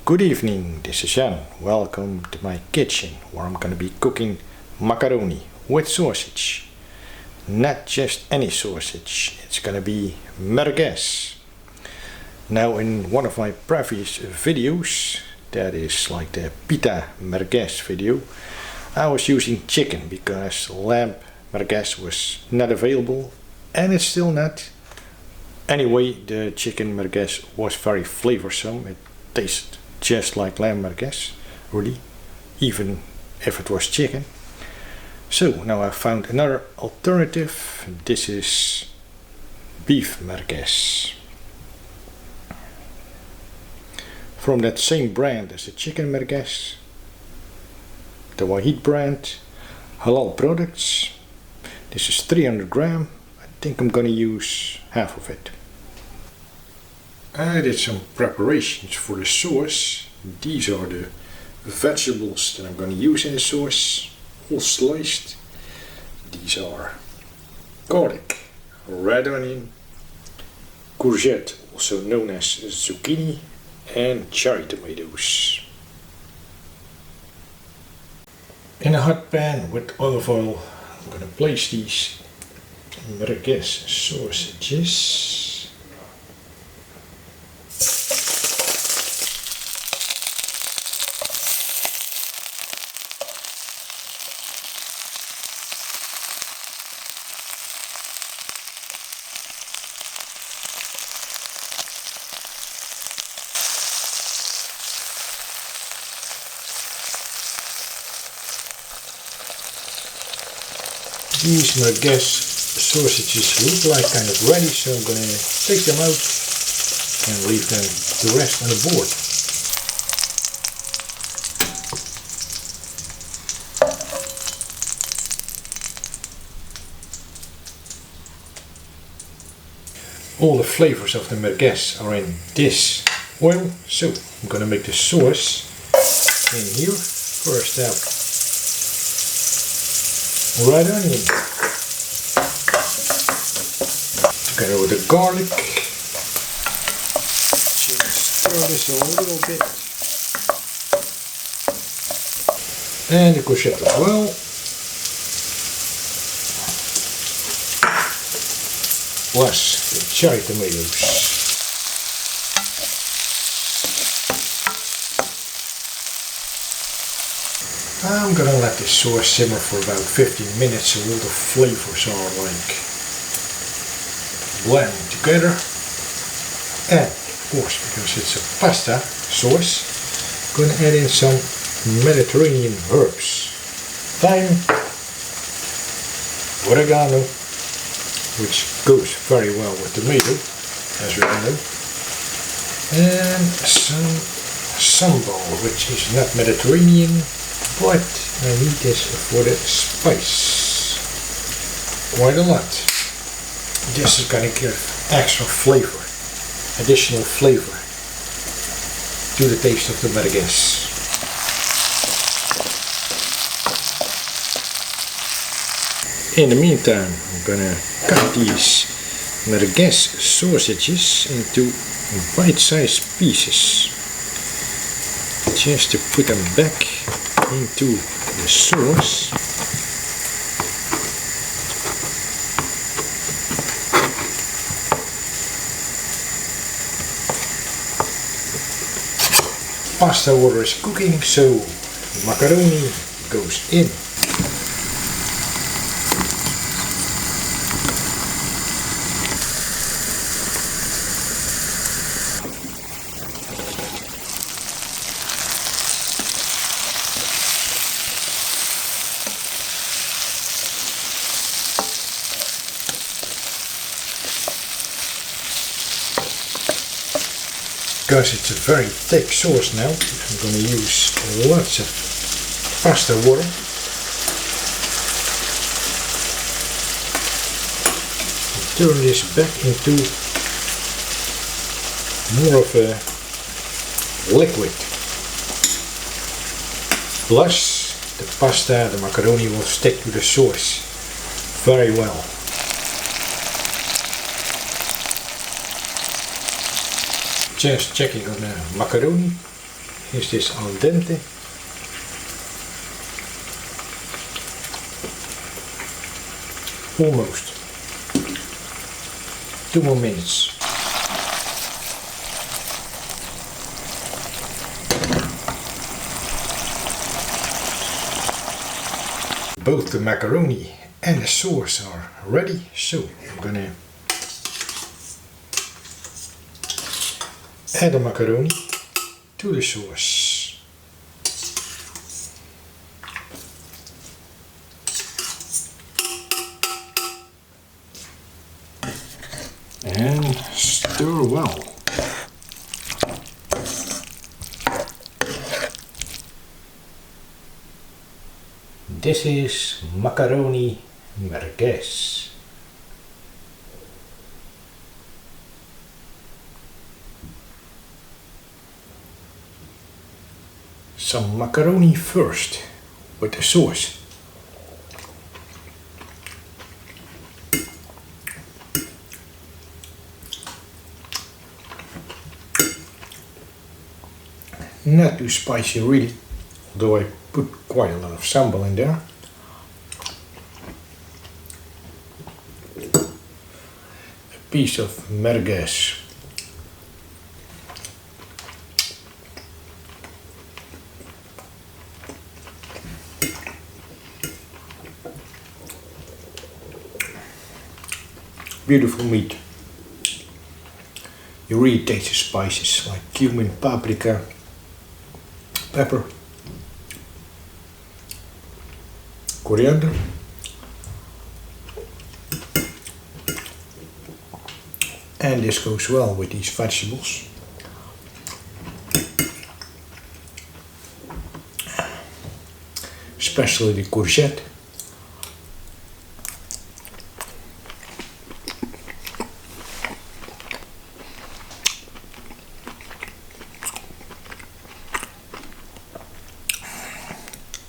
Good evening, this is Jan. Welcome to my kitchen where I'm gonna be cooking macaroni with sausage. Not just any sausage, it's gonna be merguez. Now in one of my previous videos, that is like the pita merguez video, I was using chicken because lamb merguez was not available and it's still not. Anyway, the chicken merguez was very flavorsome. It tasted just like lamb merguez, really, even if it was chicken. So now I found another alternative. This is beef merguez. From that same brand as the chicken merguez, the Wahid brand, halal products. This is 300 gram. I think I'm gonna use half of it. I did some preparations for the sauce. These are the vegetables that I'm going to use in the sauce, all sliced. These are garlic, red onion, courgette, also known as zucchini, and cherry tomatoes. In a hot pan with olive oil, I'm going to place these merguez sausages. These merguez sausages look like kind of ready, so I'm going to take them out and leave them to rest on the board. All the flavors of the merguez are in this oil, so I'm going to make the sauce in here. First out red onion, together with the garlic. Just stir this a little bit, and the courgette as well. Plus the cherry tomatoes. I'm gonna let this sauce simmer for about 15 minutes so all the flavors are like blending together. And of course, because it's a pasta sauce, I'm gonna add in some Mediterranean herbs. Thyme, oregano, which goes very well with tomato, as we all know, and some sambal, which is not Mediterranean, but I need this for the spice. Quite a lot. This is gonna give extra flavor, additional flavor to the taste of the merguez. In the meantime, I'm gonna cut these merguez sausages into bite-sized pieces, just to put them back into the sauce. Pasta water is cooking, so macaroni goes in. Because it's a very thick sauce now, I'm going to use lots of pasta water. And turn this back into more of a liquid. Plus the pasta, the macaroni will stick to the sauce very well. Just checking on the macaroni. Is this al dente? Almost. 2 more minutes. Both the macaroni and the sauce are ready, so I'm gonna add the macaroni to the sauce. And stir well. This is Macaroni Merguez. Some macaroni first with the sauce. Not too spicy really, although I put quite a lot of sambal in there. A piece of merguez. Beautiful meat. You really taste the spices like cumin, paprika, pepper, coriander, and this goes well with these vegetables. Especially the courgette.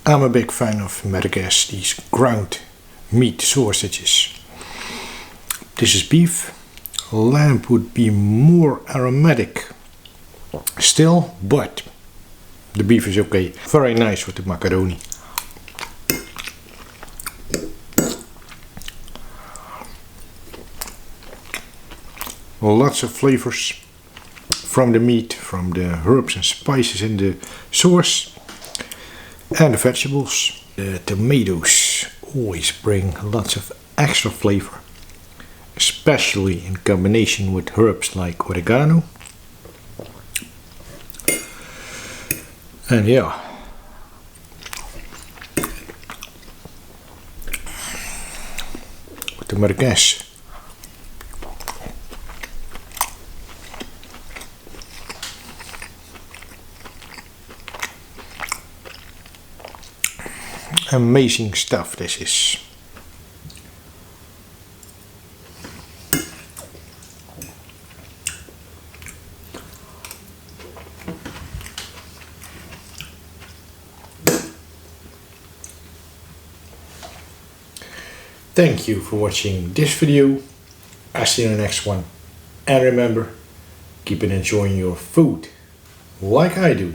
I'm a big fan of merguez, these ground meat sausages. This is beef. Lamb would be more aromatic still, but the beef is okay. Very nice with the macaroni. Lots of flavors from the meat, from the herbs and spices in the sauce. And the vegetables. The tomatoes always bring lots of extra flavor, especially in combination with herbs like oregano. And yeah, with the merguez. Amazing stuff this is. Thank you for watching this video. I'll see you in the next one. And remember, keep on enjoying your food like I do.